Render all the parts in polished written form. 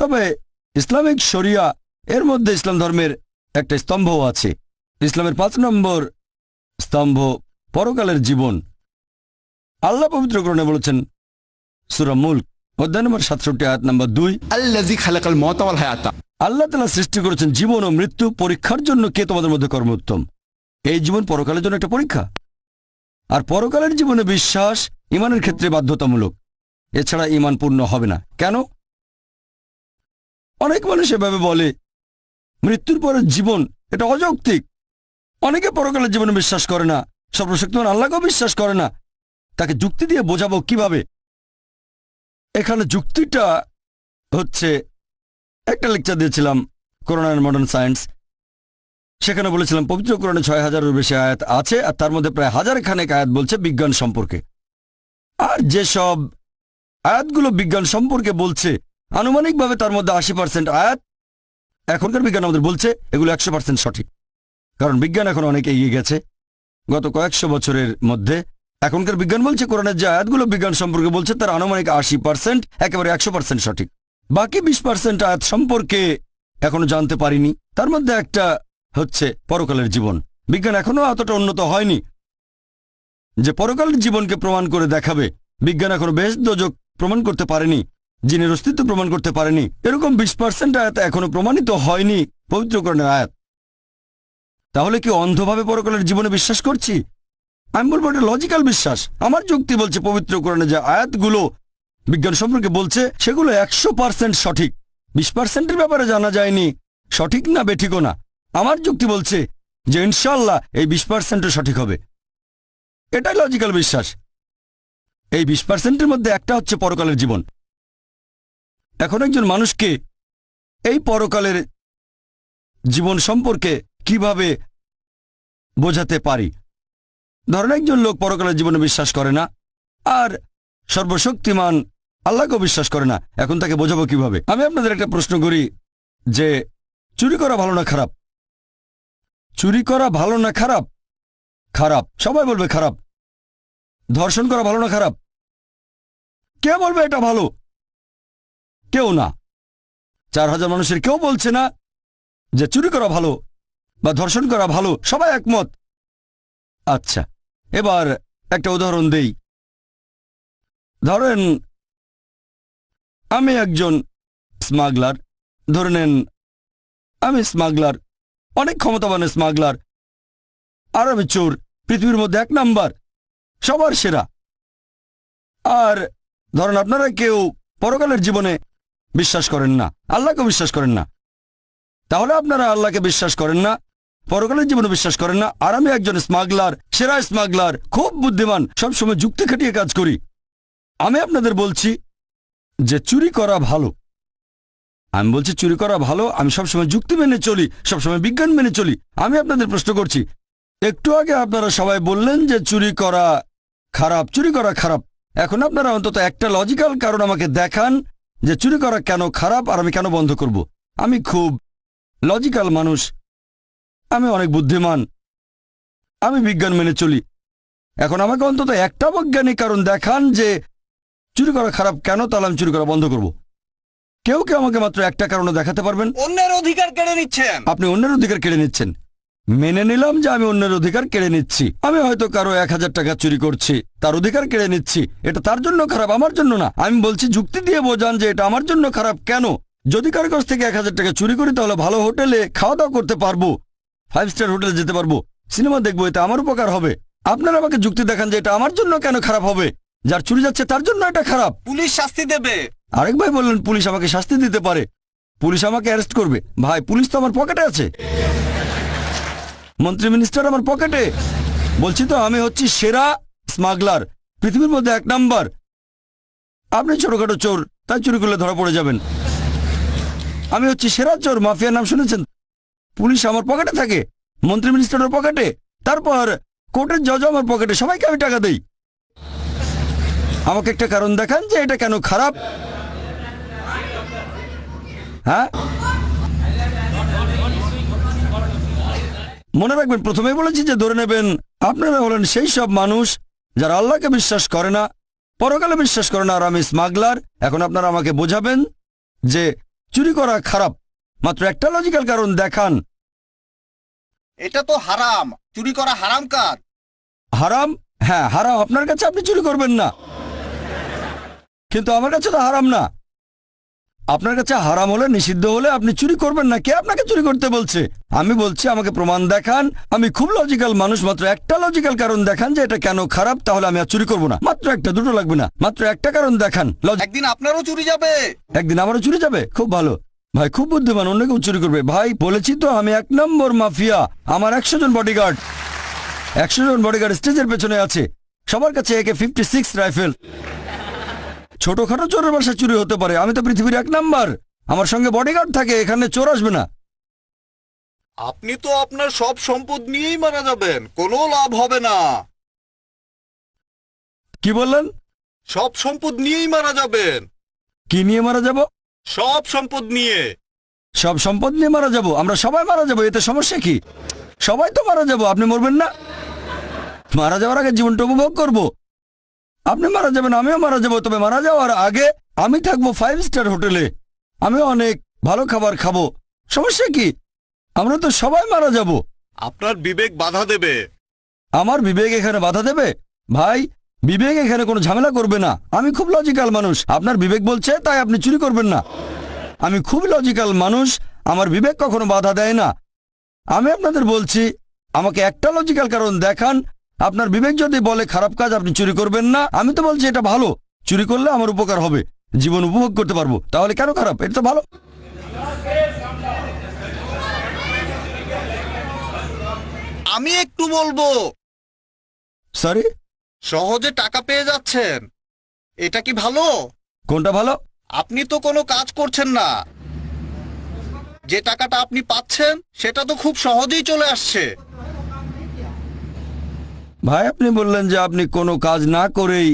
তবে ইসলামিক শরিয়া এর মধ্যে ইসলাম ধর্মের একটা স্তম্ভও আছে। ইসলামের 5 নম্বর স্তম্ভ পরকালের জীবন। আল্লাহ পবিত্র কোরআনে বলেছেন সূরা মুলক অধ্যায় নম্বর 67 আয়াত নম্বর 2, আল্লাযী খালাকাল মাউতা ওয়াল হায়াতা। আল্লাহ তাআলা সৃষ্টি করেছেন জীবন ও মৃত্যু পরীক্ষার জন্য কে তোমাদের মধ্যে কর্মোত্তম। এই জীবন পরকালের জন্য একটা পরীক্ষা। আর পরকালের জীবনে বিশ্বাস ঈমানের ক্ষেত্রে বাধ্যতামূলক, এছাড়া ঈমান পূর্ণ হবে না। কেন? অনেক মানুষ এভাবে বলে মৃত্যুর পরের জীবন এটা অযৌক্তিক। অনেকে পরকালের জীবনে বিশ্বাস করে না, সর্বশক্তিমান আল্লাহকেও বিশ্বাস করে না। তাকে যুক্তি দিয়ে বোঝাবো কিভাবে? এখানে যুক্তিটা হচ্ছে, একটা লেকচার দিয়েছিলাম কোরআন এন্ড মডার্ন সায়েন্স। সেখানে বলেছিলাম পবিত্র কোরআনে 6000-এর বেশি আয়াত আছে, আর তার মধ্যে প্রায় 1000 খানেক আয়াত বলছে বিজ্ঞান সম্পর্কে। আর যেসব আয়াতগুলো বিজ্ঞান সম্পর্কে বলছে আনুমানিকভাবে তার মধ্যে 80% আয়াত এখনকার বিজ্ঞান আমাদের বলছে এগুলো 100% সঠিক। কারণ বিজ্ঞান এখন অনেক এগিয়ে গেছে গত কয়েকশো বছরের মধ্যে। এখনকার বিজ্ঞান বলছে কোরআনের যে আয়াতগুলো বিজ্ঞান সম্পর্কে বলছে তার আনুমানিক 80% একেবারে 100% সঠিক। বাকি 20% আয়াত সম্পর্কে এখনো জানতে পারিনি। তার মধ্যে একটা হচ্ছে পরকালের জীবন। বিজ্ঞান এখনো এতটা উন্নত হয়নি যে পরকালের জীবনকে প্রমাণ করে দেখাবে। বিজ্ঞান এখনো বেশ দোজক প্রমাণ করতে পারেনি, জিনের অস্তিত্ব প্রমাণ করতে পারেনি। এরকম 20% আয়াত এখনো প্রমাণিত হয়নি পবিত্র কোরআনের আয়াত। তাহলে কি অন্ধভাবে পরকালের জীবনে বিশ্বাস করছি? আমি বলবো এটা লজিক্যাল বিশ্বাস। আমার যুক্তি বলছে পবিত্র কোরআনে যে আয়াতগুলো বিজ্ঞান সম্পর্কে বলছে সেগুলো 100% সঠিক। 20%-এর ব্যাপারে জানা যায়নি সঠিক না বেঠিকও না। আমার যুক্তি বলছে যে ইনশাআল্লাহ এই 20% সঠিক হবে। এটাই লজিক্যাল বিশ্বাস। এই 20%-এর মধ্যে একটা হচ্ছে পরকালের জীবন। এখন একজন মানুষকে এই পরকালের জীবন সম্পর্কে কিভাবে বোঝাতে পারি? ধরেন একজন লোক পরকালের জীবনে বিশ্বাস করে না আর সর্বশক্তিমান আল্লাহকেও বিশ্বাস করে না। এখন তাকে বোঝাবো কিভাবে? আমি আপনাদের একটা প্রশ্ন করি যে চুরি করা ভালো না খারাপ? চুরি করা ভালো না খারাপ? খারাপ। সবাই বলবে খারাপ। ধর্ষণ করা ভালো না খারাপ? কে বলবে এটা ভালো? কেউ না। 4000 মানুষের কেউ বলছে না যে চুরি করা ভালো বা ধর্ষণ করা ভালো। সবাই একমত। আচ্ছা, এবার একটা উদাহরণ দেই। ধরেন আমি একজন স্মাগলার। ধরে নেন আমি স্মাগলার, অনেক ক্ষমতাবান স্মাগলার, আর আমি চোর, পৃথিবীর মধ্যে 1 নাম্বার, সবার সেরা। আর ধরেন আপনারা কেউ পরকালের জীবনে বিশ্বাস করেন না, আল্লাহকে বিশ্বাস করেন না। তাহলে আপনারা আল্লাহকে বিশ্বাস করেন না, পরকালের জীবনে বিশ্বাস করেন না, আর আমি একজন স্মাগলার, সেরা স্মাগলার, খুব বুদ্ধিমান, সবসময় যুক্তি খাটিয়ে কাজ করি। আমি আপনাদের বলছি যে চুরি করা ভালো। আমি বলছি চুরি করা ভালো। আমি সবসময় যুক্তি মেনে চলি, সবসময় বিজ্ঞান মেনে চলি। আমি আপনাদের প্রশ্ন করছি, একটু আগে আপনারা সবাই বললেন যে চুরি করা খারাপ, চুরি করা খারাপ। এখন আপনারা অন্তত একটা লজিক্যাল কারণ আমাকে দেখান যে চুরি করা কেন খারাপ আর আমি কেন বন্ধ করব। আমি খুব লজিক্যাল মানুষ, আমি অনেক বুদ্ধিমান, আমি বিজ্ঞান মেনে চলি। এখন আমাকে অন্তত একটা বৈজ্ঞানিক কারণ দেখান যে চুরি করা খারাপ কেন, তাহলে আমি চুরি করা বন্ধ করব। কেউ কেউ আমাকে মাত্র একটা কারণে দেখাতে পারবেন? অন্যের অধিকার কেড়ে নিচ্ছেন। আপনি অন্যের অধিকার কেড়ে নিচ্ছেন। মেনে নিলাম যে আমি অন্যের অধিকার কেড়ে নিচ্ছি। আমি হয়তো কারো 1000 টাকা চুরি করছি, তার অধিকার কেড়ে নিচ্ছি। এটা তার জন্য খারাপ, আমার জন্য না। আমি বলছি যুক্তি দিয়ে বোঝান যে এটা আমার জন্য খারাপ কেন। যদি কারো কাছ থেকে 1000 টাকা চুরি করি তাহলে ভালো হোটেলে খাওয়া দাওয়া করতে পারবো, 5 স্টার হোটেলে যেতে পারবো, সিনেমা দেখবো, এতে আমার উপকার হবে। আপনারা আমাকে যুক্তি দেখান যে এটা আমার জন্য কেন খারাপ হবে। যার চুরি যাচ্ছে তার জন্য এটা খারাপ। পুলিশ শাস্তি দেবে। আরেক ভাই বললেন পুলিশ আমাকে শাস্তি দিতে পারে, পুলিশ আমাকে অ্যারেস্ট করবে। ভাই, পুলিশ তো আমার পকেটে আছে, মন্ত্রী মিনিস্টার আমার পকেটে। বলছি তো আমি হচ্ছি সেরা স্মাগলার, পৃথিবীর মধ্যে 1 নাম্বার। আপনি ছোটখাটো চোর, তাই চুরি করলে ধরা পড়ে যাবেন। আমি হচ্ছি সেরা চোর, মাফিয়ার নাম শুনেছেন? পুলিশ আমার পকেটে থাকে, মন্ত্রী মিনিস্টারের পকেটে, তারপর কোর্টের জজ আমার পকেটে। সবাইকে আমি টাকা দেই। আমাকে একটা কারণ দেখান যে এটা কেন খারাপ। হ্যাঁ, মনে রাখবেন প্রথমেই বলেছি যে ধরে নেবেন আপনারা হলেন সেই সব মানুষ যারা আল্লাহকে বিশ্বাস করে না, পরকালে বিশ্বাস করে না, আর আমি স্মাগলার। এখন আপনারা আমাকে বোঝাবেন যে চুরি করা খারাপ, মাত্র একটা লজিক্যাল কারণ দেখান। এটা তো হারাম, চুরি করা হারাম কাজ। হারাম? হ্যাঁ হারাম আপনার কাছে, আপনি চুরি করবেন না, কিন্তু আমার কাছে তো হারাম না। আপনার কাছে হারাম হলে, নিষিদ্ধ হলে আপনি চুরি করবেন না। কে আপনাকে চুরি করতে বলছে? আমি বলছি আমাকে প্রমাণ দেখান। আমি খুব লজিক্যাল মানুষ, মাত্র একটা লজিক্যাল কারণ দেখান যে এটা কেন খারাপ, তাহলে আমি আর চুরি করবো না। মাত্র একটা, দুটো লাগবে না, মাত্র একটা কারণ দেখান। একদিন আপনারও চুরি যাবে। একদিন আমারও চুরি যাবে? খুব ভালো ভাই, খুব বুদ্ধিমান, অন্য কেউ চুরি করবে। ভাই বলেছি তো আমি 1 নম্বর মাফিয়া। আমার 100 জন বডিগার্ড, 100 জন বডিগার্ড স্টেজের পেছনে আছে, সবার কাছে AK-56 রাইফেল। ছোটখাটো চোরের বাসা চুরি হতে পারে, আমি তো পৃথিবীর 1 নাম্বার। আমার সঙ্গে বডিগার্ড থাকে, এখানে চোর আসবে না। আপনি তো আপনার সব সম্পদ নিয়েই মারা যাবেন, কোনো লাভ হবে না। কি বললেন? সব সম্পদ নিয়েই মারা যাবেন। কি নিয়ে মারা যাব? সব সম্পদ নিয়ে। সব সম্পদ নিয়ে মারা যাব? আমরা সবাই মারা যাব, এতে সমস্যা কি? সবাই তো মারা যাব, আপনি মরবেন না? মারা যাওয়ার আগে জীবনটা উপভোগ করব। আপনি মারা যাবেন, আমিও মারা যাব, তবে মারা যাওয়ার আগে আমি থাকবো 5 স্টার হোটেলে, আমি অনেক ভালো খাবার খাবো। সমস্যা কি? আমরা তো সবাই মারা যাব। আপনার বিবেক বাধা দেবে। আমার বিবেক এখানে বাধা দেবে? ভাই বিবেক এখানে কোনো ঝামেলা করবে না। আমি খুব লজিক্যাল মানুষ, আপনার বিবেক বলছে তাই আপনি চুরি করবেন না। আমি খুব লজিক্যাল মানুষ, আমার বিবেক কখনো বাধা দেয় না। আমি আপনাদের বলছি আমাকে একটা লজিক্যাল কারণ দেখান। আপনার বিবেক যদি বলে খারাপ কাজ, আপনি চুরি করবেন না। আমি তো বলছি এটা ভালো, চুরি করলে আমার উপকার হবে, জীবন উপভোগ করতে পারবো, তাহলে কেন খারাপ? এটা তো ভালো। আমি একটু বলবো। সরি? সহজে টাকা পেয়ে যাচ্ছেন, এটা কি ভালো? কোনটা ভালো? আপনি তো কোনো কাজ করছেন না, যে টাকাটা আপনি পাচ্ছেন সেটা তো খুব সহজেই চলে আসছে। ভাই আপনি বললেন যে আপনি কোনো কাজ না করেই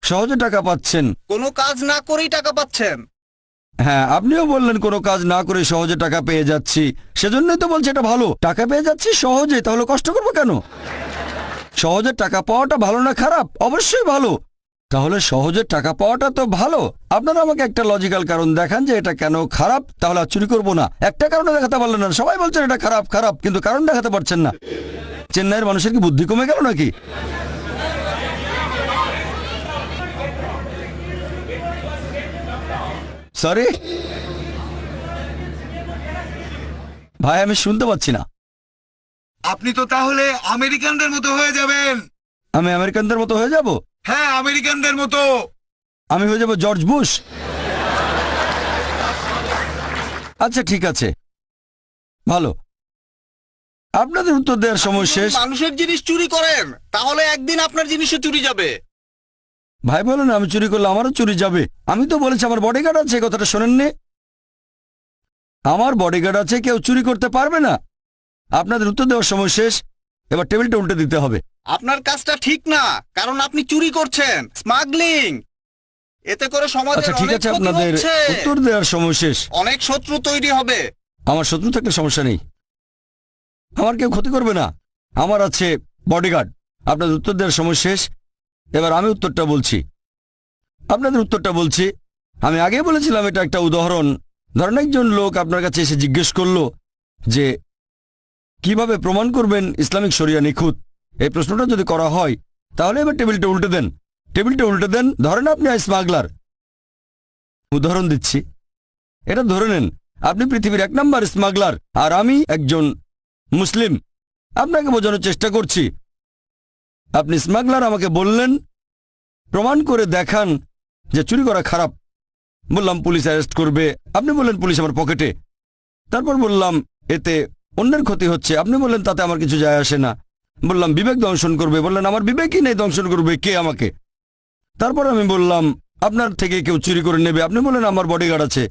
সহজে টাকা পাচ্ছেন। কোনো কাজ না করেই টাকা পাচ্ছেন। হ্যাঁ আপনিও বললেন কোনো কাজ না করে সহজে টাকা পেয়ে যাচ্ছি, সেজন্যই তো বলছি এটা ভালো। টাকা পেয়ে যাচ্ছি সহজে, তাহলে কষ্ট করবো কেন? সহজে টাকা পাওয়াটা ভালো না খারাপ? অবশ্যই ভালো। তাহলে সহজে টাকা পাওয়াটা তো ভালো। আপনারা আমাকে একটা লজিক্যাল কারণ দেখান যে এটা কেন খারাপ, তাহলে আর চুরি করবো না। একটা কারণে দেখাতে পারলেন না, সবাই বলছেন এটা খারাপ খারাপ, কিন্তু কারণ দেখাতে পারছেন না। চেন্নাইয়ের মানুষের কি বুদ্ধি কমে গেল নাকি? সরি ভাই, আমি শুনতে পাচ্ছি না। আপনি তো তাহলে আমেরিকানদের মতো হয়ে যাবেন। আমি আমেরিকানদের মতো হয়ে যাব? হ্যাঁ, আমেরিকানদের মতো। আমি হয়ে যাব জর্জ বুশ? আচ্ছা ঠিক আছে, ভালো। আপনাদের উত্তর দেওয়ার সময় শেষ। মানুষের জিনিস চুরি করেন, তাহলে একদিন আপনার জিনিসও চুরি যাবে। ভাই বলেন আমি চুরি করলে আমারও চুরি যাবে? আমি তো বলেছি আমার বডিগার্ড আছে, কথাটা শোনেননি? আমার বডিগার্ড আছে, কেউ চুরি করতে পারবে না। আপনাদের উত্তর দেওয়ার সময় শেষ, এবার টেবিলটা উল্টে দিতে হবে। আপনার কাজটা ঠিক না, কারণ আপনি চুরি করছেন, স্মাগলিং। এতে করে সমাজের আচ্ছা ঠিক অনেক আছে, ক্ষতি আপনাদের হচ্ছে। উত্তর দেওয়ার সময় শেষ। অনেক শত্রু তৈরি হবে। আমার শত্রু থাকলে সমস্যা নেই, আমার কেউ ক্ষতি করবে না, আমার আছে বডিগার্ড। আপনাদের উত্তর দেওয়ার সময় শেষ, এবার আমি উত্তরটা বলছি। আপনাদের উত্তরটা বলছি। আমি আগে বলেছিলাম এটা একটা উদাহরণ। ধরেন একজন লোক আপনার কাছে এসে জিজ্ঞেস করলো যে কিভাবে প্রমাণ করবেন ইসলামিক শরিয়া নিখুঁত। এই প্রশ্নটা যদি করা হয়, তাহলে এবার টেবিলটা উল্টে দেন, টেবিলটা উল্টে দেন। ধরেন আপনি স্মাগলার, উদাহরণ দিচ্ছি, এটা ধরে নেন আপনি পৃথিবীর 1 নাম্বার স্মাগলার, আর আমি একজন মুসলিম। আপনাকে বোঝানোর চেষ্টা করছি। আপনি স্মাগলার, আমাকে বললেন প্রমাণ করে দেখান যে চুরি করা খারাপ। বললাম পুলিশ অ্যারেস্ট করবে, আপনি বললেন পুলিশ আমার পকেটে। তারপর বললাম এতে অন্যের ক্ষতি হচ্ছে, আপনি বললেন তাতে আমার কিছু যায় আসে না। বললাম বিবেক দংশন করবে, বললেন আমার বিবেকই নেই, দংশন করবে কে আমাকে? তারপর আমি বললাম আপনার থেকে কেউ চুরি করে নেবে, আপনি বললেন আমার বডিগার্ড আছে।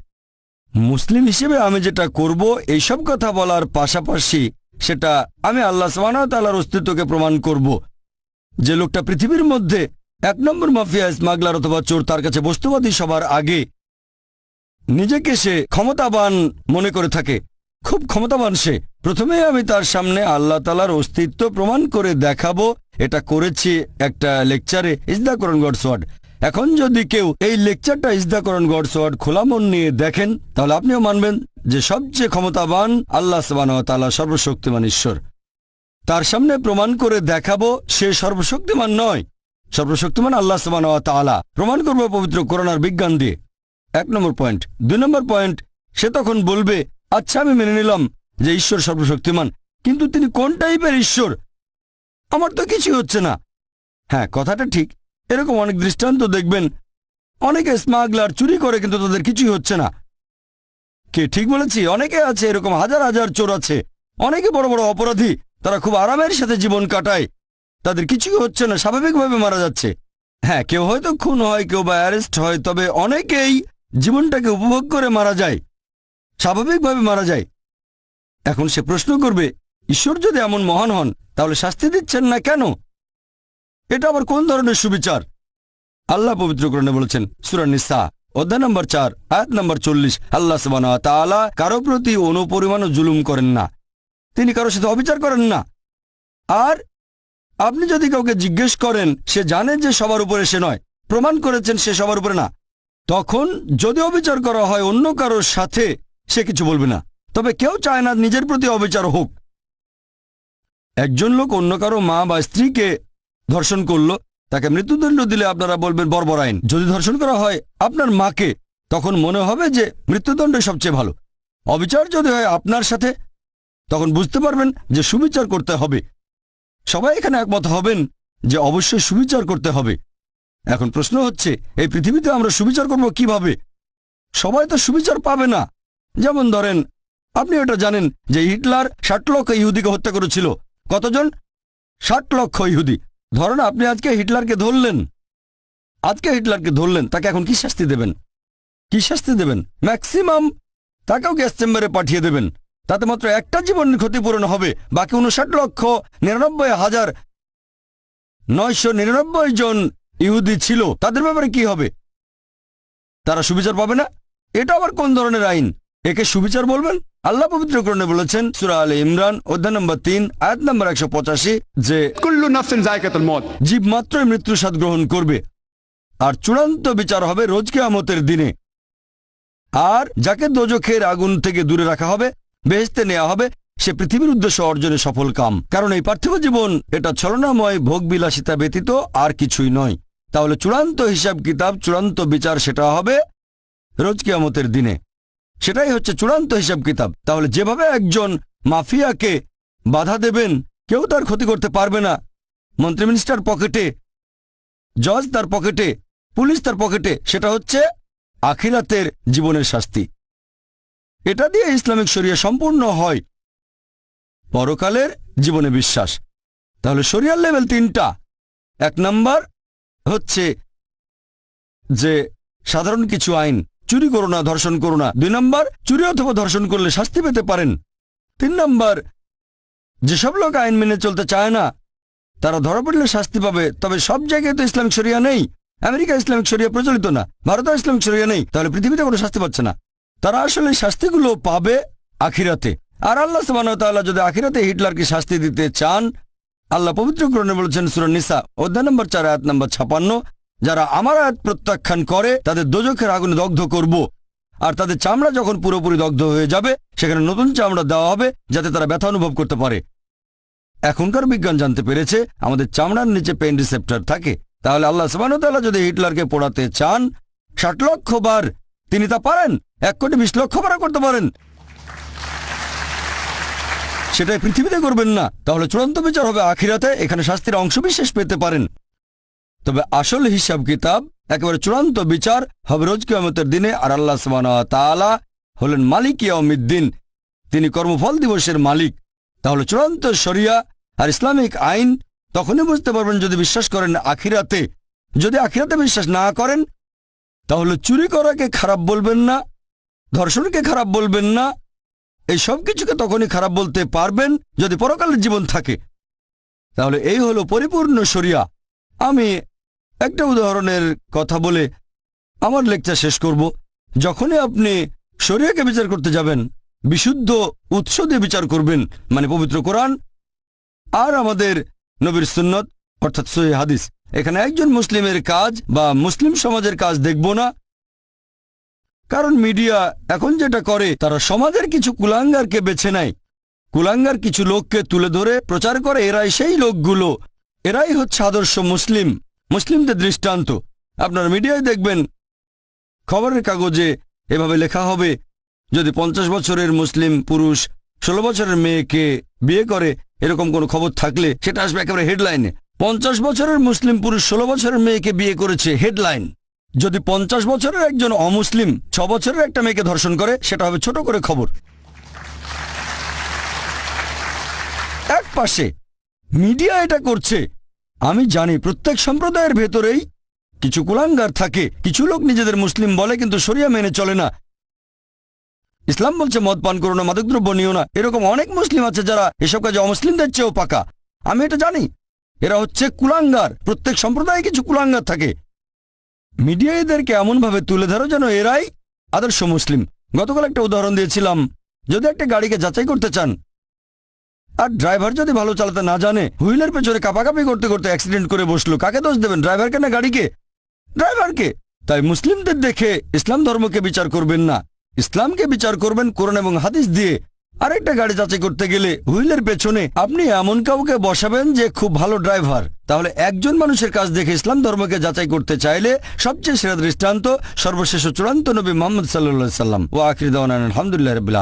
মুসলিম হিসেবে আমি যেটা করব, এইসব কথা বলার পাশাপাশি সেটা আমি আল্লাহ সুবহানাহু ওয়া তাআলার অস্তিত্বকে প্রমাণ করব। যে লোকটা পৃথিবীর মধ্যে 1 নম্বর মাফিয়া, স্মাগলার অথবা চোর, তার কাছে বস্তুবাদী সবার আগে, নিজেকে সে ক্ষমতাবান মনে করে থাকে, খুব ক্ষমতাবান সে। প্রথমে আমি তার সামনে আল্লাহ তাআলার অস্তিত্ব প্রমাণ করে দেখাবো। এটা করেছি একটা লেকচারে, is the Quran God's word. এখন যদি কেউ এই লেকচারটা ইসদাকরণ গডস ওয়ার্ড খোলা মন নিয়ে দেখেন, তাহলে আপনিও মানবেন যে সবচেয়ে ক্ষমতাবান আল্লাহ সুবহানাহু ওয়া তাআলা সর্বশক্তিমান ঈশ্বর। তার সামনে প্রমাণ করে দেখাবো সে সর্বশক্তিমান নয়, সর্বশক্তিমান আল্লাহ সুবহানাহু ওয়া তাআলা। প্রমাণ করব পবিত্র কোরআন আর বিজ্ঞান দিয়ে। 1 নম্বর পয়েন্ট। 2 নম্বর পয়েন্ট, সে তখন বলবে আচ্ছা আমি মেনে নিলাম যে ঈশ্বর সর্বশক্তিমান, কিন্তু তিনি কোন টাইপের ঈশ্বর? আমার তো কিছু হচ্ছে না। হ্যাঁ, কথাটা ঠিক। এরকম অনেক দৃষ্টান্ত দেখবেন, অনেকে স্মাগলার চুরি করে কিন্তু তাদের কিছুই হচ্ছে না। কে ঠিক বলেছি? অনেকে আছে এরকম, হাজার হাজার চোর আছে, অনেকে বড় বড় অপরাধী, তারা খুব আরামের সাথে জীবন কাটায়, তাদের কিছুই হচ্ছে না, স্বাভাবিকভাবে মারা যাচ্ছে। হ্যাঁ, কেউ হয়তো খুন হয়, কেউ বা অ্যারেস্ট হয়, তবে অনেকেই জীবনটাকে উপভোগ করে মারা যায়, স্বাভাবিকভাবে মারা যায়। এখন সে প্রশ্ন করবে ঈশ্বর যদি এমন মহান হন তাহলে শাস্তি দিচ্ছেন না কেন? এটা আবার কোন ধরনের সুবিচার? আল্লাহ পবিত্র কোরআনে বলেছেন সূরা নিসা অধ্যায় নম্বর 4 আয়াত নম্বর 40, আল্লাহ সুবহানাহু ওয়া তাআলা কারো প্রতি অনুপরিমাণও জুলুম করেন না, তিনি কারোর সাথে অবিচার করেন না। আর আপনি যদি কাউকে জিজ্ঞেস করেন, সে জানে যে সবার উপরে সে নয়, প্রমাণ করেছেন সে সবার উপরে না, তখন যদি অবিচার করা হয় অন্য কারোর সাথে সে কিছু বলবে না। তবে কেউ চায় না নিজের প্রতি অবিচার হোক। একজন লোক অন্য কারো মা বা স্ত্রীকে ধর্ষণ করলো, তাকে মৃত্যুদণ্ড দিলে আপনারা বলবেন বর্বর আইন। যদি ধর্ষণ করা হয় আপনার মাকে, তখন মনে হবে যে মৃত্যুদণ্ড সবচেয়ে ভালো। অবিচার যদি হয় আপনার সাথে, তখন বুঝতে পারবেন যে সুবিচার করতে হবে। সবাই এখানে একমত হবেন যে অবশ্যই সুবিচার করতে হবে। এখন প্রশ্ন হচ্ছে এই পৃথিবীতে আমরা সুবিচার করব কিভাবে? সবাই তো সুবিচার পাবে না। যেমন ধরেন, আপনি এটা জানেন যে হিটলার 60 লক্ষ ইহুদিকে হত্যা করেছিল। কতজন? 60 লক্ষ ইহুদি। ধরেন আপনি আজকে হিটলারকে ধরলেন, তাকে এখন কি শাস্তি দেবেন? কি শাস্তি দেবেন? ম্যাক্সিমাম তাকেও গ্যাস চেম্বারে পাঠিয়ে দেবেন। তাতে মাত্র একটা জীবনের ক্ষতিপূরণ হবে, বাকি 59,99,999 জন ইহুদি ছিল, তাদের ব্যাপারে কি হবে? তারা সুবিচার পাবে না? এটা আবার কোন ধরনের আইন? একে সুবিচার বলবেন? আল্লাহ পবিত্র কোরআনে বলেছেন সূরা আলে ইমরান অধ্যায় নম্বর 3 আয়াত নম্বর 185 যে कुल्लु नफ्सिन जायकातुल मौत। জীব মাত্রই মৃত্যু স্বাদ গ্রহণ করবে, আর চূড়ান্ত বিচার হবে রোজ কিয়ামতের দিনে। আর যাকে দোজখের আগুন থেকে দূরে রাখা হবে, বেহেশতে নেওয়া হবে, সে পৃথিবীর উদ্দেশ্য অর্জনে সফল কাম। কারণ এই পার্থিব জীবন এটা ছলনাময় ভোগবিলাসিতা ব্যতীত আর কিছুই নয়। তাহলে চূড়ান্ত হিসাব কিতাব, চূড়ান্ত বিচার সেটা হবে রোজ কিয়ামতের দিনে। সেটাই হচ্ছে চূড়ান্ত হিসাব কিতাব। তাহলে যেভাবে একজন মাফিয়াকে বাধা দেবেন, কেউ তার ক্ষতি করতে পারবে না, মন্ত্রী মিনিস্টার পকেটে, জজ তার পকেটে, পুলিশ তার পকেটে, সেটা হচ্ছে আখিরাতের জীবনের শাস্তি। এটা দিয়ে ইসলামিক শরিয়া সম্পূর্ণ হয়, পরকালের জীবনে বিশ্বাস। তাহলে শরিয়ার লেভেল 3টা। 1 নাম্বার হচ্ছে যে সাধারণ কিছু আইন, চুরি করো না, ধর্ষণ করো না। 2 নাম্বার, চুরি অথবা ধর্ষণ করলে শাস্তি পেতে পারেন। 3 নাম্বার, যেসব লোক আইন মেনে চলতে চায় না তারা ধরা পড়লে শাস্তি পাবে। তবে সব জায়গায় তো ইসলামিক শরিয়া নেই। আমেরিকা ইসলামিক শরিয়া প্রচলিত না, ভারতে ইসলামিক শরিয়া নেই, তাহলে পৃথিবীতে কোনো শাস্তি পাচ্ছে না। তারা আসলে শাস্তিগুলো পাবে আখিরাতে। আর আল্লাহ সুবহানাহু ওয়া তাআলা যদি আখিরাতে হিটলারকে শাস্তি দিতে চান, আল্লাহ পবিত্র কোরআনে বলেছেন সূরা নিসা অধ্যায় নম্বর 4 আয়াত নম্বর 56, যারা আমার আয়াত প্রত্যাখ্যান করে তাদের দোজখের আগুনে দগ্ধ করব, আর তাদের চামড়া যখন পুরোপুরি দগ্ধ হয়ে যাবে সেখানে নতুন চামড়া দেওয়া হবে যাতে তারা ব্যথা অনুভব করতে পারে। এখনকার বিজ্ঞান জানতে পেরেছে আমাদের চামড়ার নিচে পেইন রিসেপ্টর থাকে। তাহলে আল্লাহ সুবহানাহু ওয়া তাআলা যদি হিটলারকে পোড়াতে চান 60 লক্ষ বার, তিনি তা পারেন। 1,20,00,000 বার করতে পারেন। সেটাই পৃথিবীতে করবেন না। তাহলে চূড়ান্ত বিচার হবে আখিরাতে, এখানে শাস্তির অংশবিশেষ পেতে পারেন। তবে আসল হিসাব কিতাব, একেবারে চূড়ান্ত বিচার হবে রোজ কিয়ামতের দিনে। আর আল্লাহ সুবহানাহু ওয়া তাআলা হলেন মালিক ইয়াউমিদ্দিন, তিনি কর্মফল দিবসের মালিক। তাহলে চূড়ান্ত শরিয়া আর ইসলামিক আইন তখনই বুঝতে পারবেন যদি বিশ্বাস করেন আখিরাতে। যদি আখিরাতে বিশ্বাস না করেন তাহলে চুরি করাকে খারাপ বলবেন না, ধর্ষণকে খারাপ বলবেন না, এই সব কিছুকে তখনই খারাপ বলতে পারবেন যদি পরকালের জীবন থাকে। তাহলে এই হলো পরিপূর্ণ শরিয়া। আমি একটা উদাহরণের কথা বলে আমার লেকচার শেষ করব। যখনই আপনি শরিয়াকে বিচার করতে যাবেন, বিশুদ্ধ উৎস দিয়ে বিচার করবেন, মানে পবিত্র কোরআন আর আমাদের নবীর সুন্নত অর্থাৎ সহিহ হাদিস। এখানে একজন মুসলিমের কাজ বা মুসলিম সমাজের কাজ দেখব না, কারণ মিডিয়া এখন যেটা করে তারা সমাজের কিছু কুলাঙ্গারকে বেছে নেয়, কুলাঙ্গার কিছু লোককে তুলে ধরে প্রচার করে এরাই সেই লোকগুলো, এরাই হচ্ছে আদর্শ মুসলিম, মুসলিমদের দৃষ্টান্ত। আপনার মিডিয়ায় দেখবেন খবরের কাগজে এভাবে লেখা হবে, যদি 50 বছরের মুসলিম পুরুষ 16 বছরের মেয়েকে বিয়ে করে, এরকম কোনো খবর থাকলে সেটা আসবে একেবারে হেডলাইনে। 50 বছরের মুসলিম পুরুষ 16 বছরের মেয়েকে বিয়ে করেছে, হেডলাইন। যদি 50 বছরের একজন অমুসলিম 6 বছরের একটা মেয়েকে ধর্ষণ করে, সেটা হবে ছোট করে খবর। এক পাশে মিডিয়া এটা করছে। আমি জানি প্রত্যেক সম্প্রদায়ের ভেতরেই কিছু কুলাঙ্গার থাকে, কিছু লোক নিজেদের মুসলিম বলে কিন্তু শরিয়া মেনে চলে না। ইসলাম বলছে মদ পান করো না, মাদকদ্রব্য নিও না, এরকম অনেক মুসলিম আছে যারা এসব কাজে অমুসলিমদের চেয়েও পাকা। আমি এটা জানি, এরা হচ্ছে কুলাঙ্গার। প্রত্যেক সম্প্রদায়ে কিছু কুলাঙ্গার থাকে। মিডিয়া এদেরকে এমনভাবে তুলে ধরো যেন এরাই আদর্শ মুসলিম। গতকাল একটা উদাহরণ দিয়েছিলাম, যদি একটা গাড়িকে যাচাই করতে চান আর ড্রাইভার যদি ভালো চালাতে না জানে, হুইলের পেছনে কাঁপাকাপি করতে করতে অ্যাক্সিডেন্ট করে বসলো, কাকে দোষ দেবেন? ড্রাইভারকে না গাড়িকে? ড্রাইভারকে। তাই মুসলিমদের দেখে ইসলাম ধর্মকে বিচার করবেন না, ইসলামকে বিচার করবেন কোরআন এবং হাদিস দিয়ে। আরেকটা গাড়ি যাচাই করতে গেলে হুইলের পেছনে আপনি এমন কাউকে বসাবেন যে খুব ভালো ড্রাইভার। তাহলে একজন মানুষের কাজ দেখে ইসলাম ধর্মকে যাচাই করতে চাইলে সবচেয়ে সেরা দৃষ্টান্ত সর্বশেষ ও চূড়ান্ত নবী মুহাম্মদ সাল্লাল্লাহু আলাইহি ওয়াসাল্লাম। ওয়া আখিরু দাওয়ানা আলহামদুলিল্লাহি রাব্বিল আলামিন।